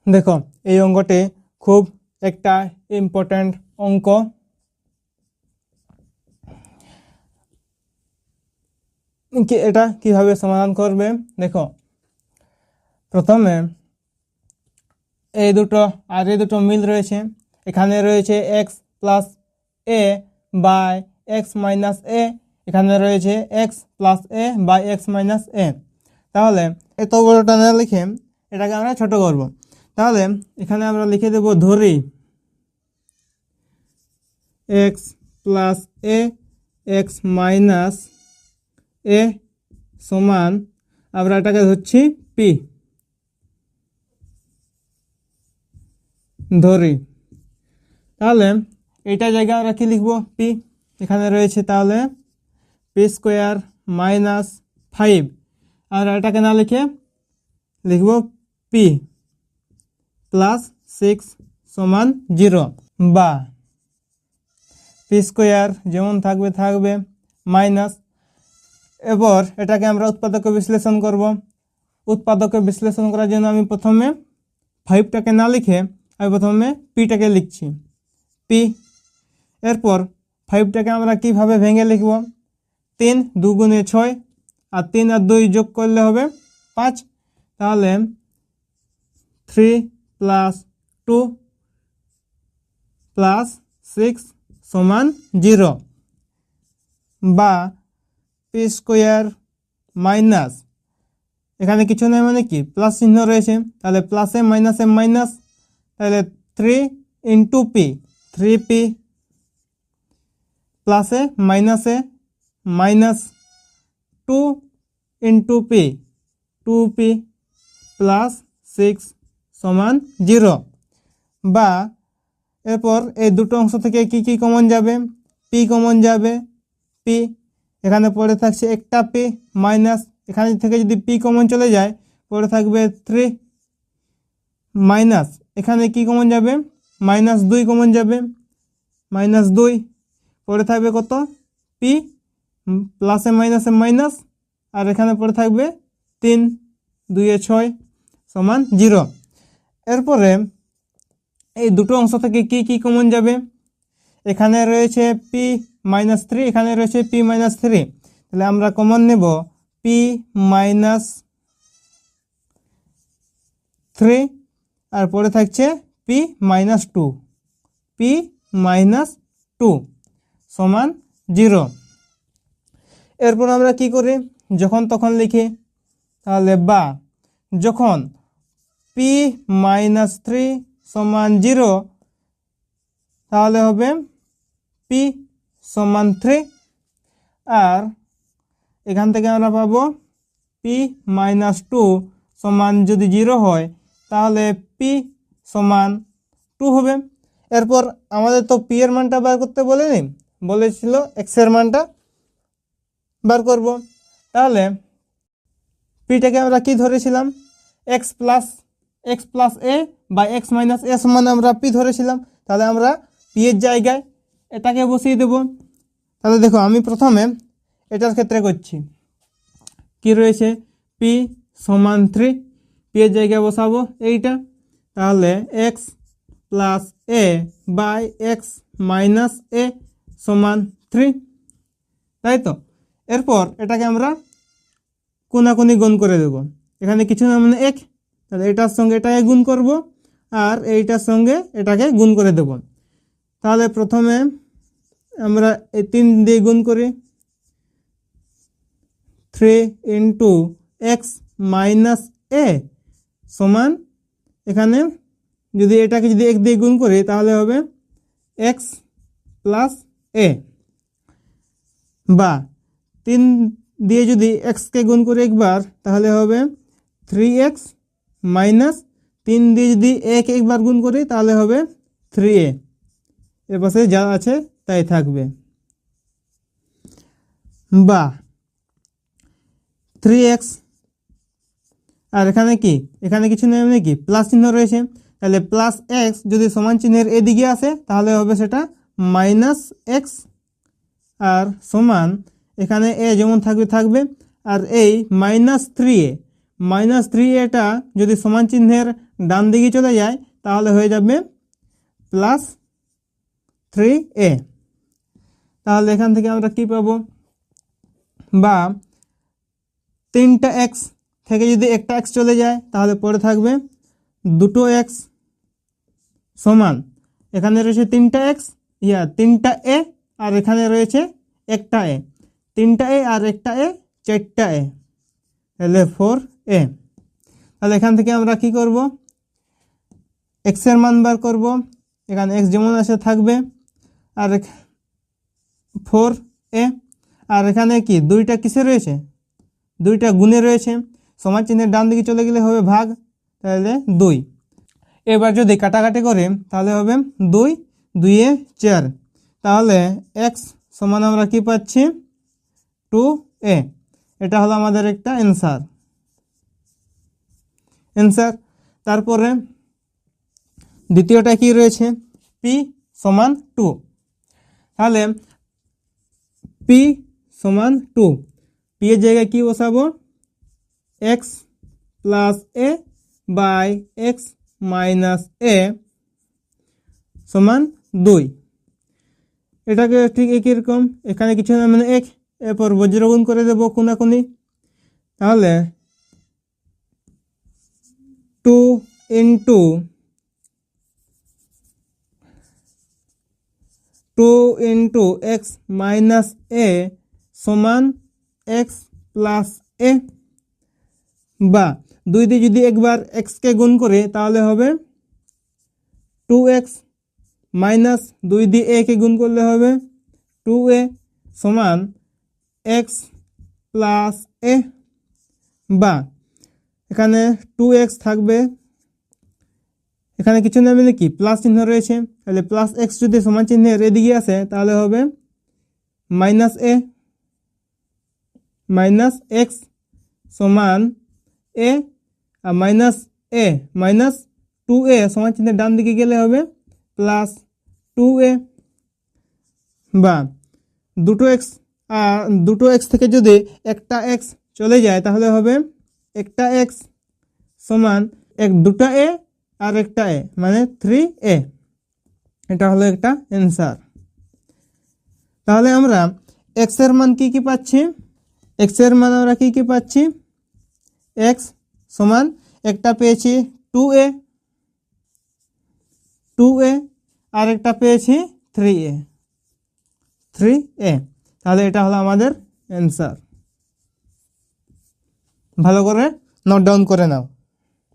দেখো এই অঙ্কটি খুব একটা ইম্পর্ট্যান্ট অঙ্ক। এটা কিভাবে সমাধান করবে দেখো, প্রথমে এই দুটো আর এই দুটো মিল রয়েছে, এখানে রয়েছে x plus a by x minus a, এখানে রয়েছে x plus a by x minus a. তাহলে এত বড়টা না লিখে এটাকে আমরা ছোট করব। তাহলে এখানে আমরা লিখে দেব ধরি x plus A x minus a সমান, আমরা এটাকে ধরছি পি, ধরি। তাহলে এইটা জায়গায় আমরা কি লিখব, পি। এখানে রয়েছে তাহলে পি স্কোয়ার মাইনাস 5, আর এটাকে না লিখে লিখব পি প্লাস 6 সমান 0, বা পি স্কোয়ার যেমন থাকবে থাকবে মাইনাস। এবার এটাকে আমরা উৎপাদকে বিশ্লেষণ করব। উৎপাদকে বিশ্লেষণ করার জন্য আমি প্রথমে 5টাকে না লিখে আমি প্রথমে পিটাকে লিখছি, পি। এরপর 5টাকে আমরা কিভাবে ভেঙে লিখব, 3 2 গুণে 6, আর 3 আর 2 যোগ করলে হবে 5। তাহলে 3 প্লাস 2 প্লাস 6 সমান 0, বা পি স্কোয়ার মাইনাস, এখানে কিছু নেই মানে কি প্লাস চিহ্ন রয়েছে, তাহলে প্লাসে মাইনাসে মাইনাস, তাহলে 3 ইন্টু পি 3পি, প্লাসে মাইনাসে মাইনাস 2 ইন্টু পি 2পি প্লাস 6 সমান 0, বা এরপর এই দুটো অংশ থেকে কি কি কমন যাবে, পি কমন যাবে, পি এখানে পড়ে থাকছে একটা পি মাইনাস, এখানে থেকে যদি পি কমন চলে যায় পড়ে থাকবে 3 মাইনাস, এখানে কি কমন যাবে মাইনাস 2 কমন যাবে, মাইনাস 2 পড়ে থাকবে কত পি, প্লাসে মাইনাসে মাইনাস, আর এখানে পড়ে থাকবে 3 2 এ 6 সমান 0। এরপরে এই দুটো অংশ থেকে কি কি কমন যাবে, এখানে রয়েছে পি মাইনাস 3, এখানে রয়েছে পি মাইনাস 3, তাহলে আমরা কমন নেব পি মাইনাস 3, আর পরে থাকছে পি মাইনাস 2, পি মাইনাস 2 সমান 0। এরপর আমরা কি করি, যখন তখন লিখি। তাহলে বা যখন পি মাইনাস 3 সমান 0, তাহলে হবে পি সমান 3, আর এখান থেকে আমরা পাবো পি মাইনাস 2 সমান যদি 0 হয় তাহলে পি সমান 2 হবে। এরপর আমাদের তো পি এর মানটা বার করতে বলেনি, বলেছিল এক্স এর মানটা বার করব। তাহলে পিটাকে আমরা কি ধরেছিলাম, এক্স প্লাস এ বা এক্স মাইনাস এ সমান আমরা পি ধরেছিলাম। তাহলে আমরা পি এর জায়গায় এটাকে বসিয়ে দেব। তাহলে দেখো আমি প্রথমে এটার ক্ষেত্রে করছি, কি রয়েছে পি সমান 3, পি এর জায়গায় বসাবো এইটা, তাহলে x plus a by x minus a সমান 3, তাই তো। এরপর এটাকে আমরা কোনাকুনি গুণ করে দেব, এখানে কিছু না মানে 1, তাহলে এটার সঙ্গে এটাকে গুণ করব, আর এইটার সঙ্গে এটাকে গুণ করে দেব। তাহলে প্রথমে আমরা এই 3 দিয়ে গুণ করি, 3 ইন্টু এক্স মাইনাস এ সমান, এখানে যদি এটাকে যদি 1 দিয়ে গুণ করি তাহলে হবে এক্স প্লাস এ, বা 3 দিয়ে যদি এক্সকে গুণ করি একবার তাহলে হবে 3x মাইনাস 3 দিয়ে যদি একবার গুণ করি তাহলে হবে 3a, এর পাশে যা আছে তাই থাকবে, বা 3x, আর এখানে কি এখানে কিছু নেই মানে কি প্লাস চিহ্ন রয়েছে, তাহলে প্লাস এক্স যদি সমান চিহ্নের এদিকে আসে তাহলে হবে সেটা মাইনাস এক্স, আর সমান এখানে এ যেমন থাকবে থাকবে, আর এই -3a এটা যদি সমান চিহ্নের ডান দিকে চলে যায় তাহলে হয়ে যাবে প্লাস 3a। তাহলে এখান থেকে আমরা কি পাবো, বা 3টা এক্স থেকে যদি একটা এক্স চলে যায় তাহলে পরে থাকবে 2 এক্স সমান, এখানে রয়েছে 3টা এক্স 3টা এ, আর এখানে রয়েছে একটা এ, 3টা এ আর একটা এ 4টা এ, তাহলে 4a। তাহলে এখান থেকে আমরা কি করব, এক্স এর মান বার করব। এখানে এক্স যেমন আছে থাকবে, আর 4a, আর এখানে কি 2টা কিসে রয়েছে, 2টা গুণে রয়েছে, সমান চিহ্নের ডান দিকে চলে গেলে হবে ভাগ, তাহলে 2। এবার যদি কাটাকাটি করে তাহলে হবে 2 2 4, তাহলে এক্স সমান আমরা কি পাচ্ছি 2a। এটা হলো আমাদের একটা অ্যান্সার। তারপরে দ্বিতীয়টা কি রয়েছে, পি সমান 2। তাহলে পি সমান 2, পি এর জায়গায় কি বসাবো, x plus a by x minus a সমান 2। এটাকে ঠিক একই রকম, এখানে কিছু না মানে এক, এরপর বজ্রগুণ করে দেবো কোনাকুনি, তাহলে 2 into 2 into x minus a সমান এক্স প্লাস এ, বা 2 দিয়ে যদি একবার এক্সকে গুণ করে তাহলে হবে 2x মাইনাস 2 দিয়ে এ কে গুণ করলে হবে 2a সমান এক্স প্লাস এ, বা এখানে 2x থাকবে, এখানে কিছু না মিলে কি প্লাস চিহ্ন রয়েছে, তাহলে প্লাস এক্স যদি সমান চিহ্নের এদিকে আসে তাহলে হবে মাইনাস এ মাইনাস এক্স সমান এ, আর মাইনাস 2a সমান চিহ্নের ডান দিকে গেলে হবে প্লাস 2a, বা 2x থেকে যদি একটা এক্স চলে যায় তাহলে হবে একটা এক্স সমান 2টা এ আর একটা এ মানে 3a। এটা হলো একটা অ্যান্সার। তাহলে আমরা এক্স এর মান কি পাচ্ছি, এক্স এর মান আমরা কি পাচ্ছি, এক্স সমান একটা পেয়েছি 2a আর একটা পেয়েছি 3a। তাহলে এটা হলো আমাদের অ্যান্সার। ভালো করে নোট ডাউন করে নাও।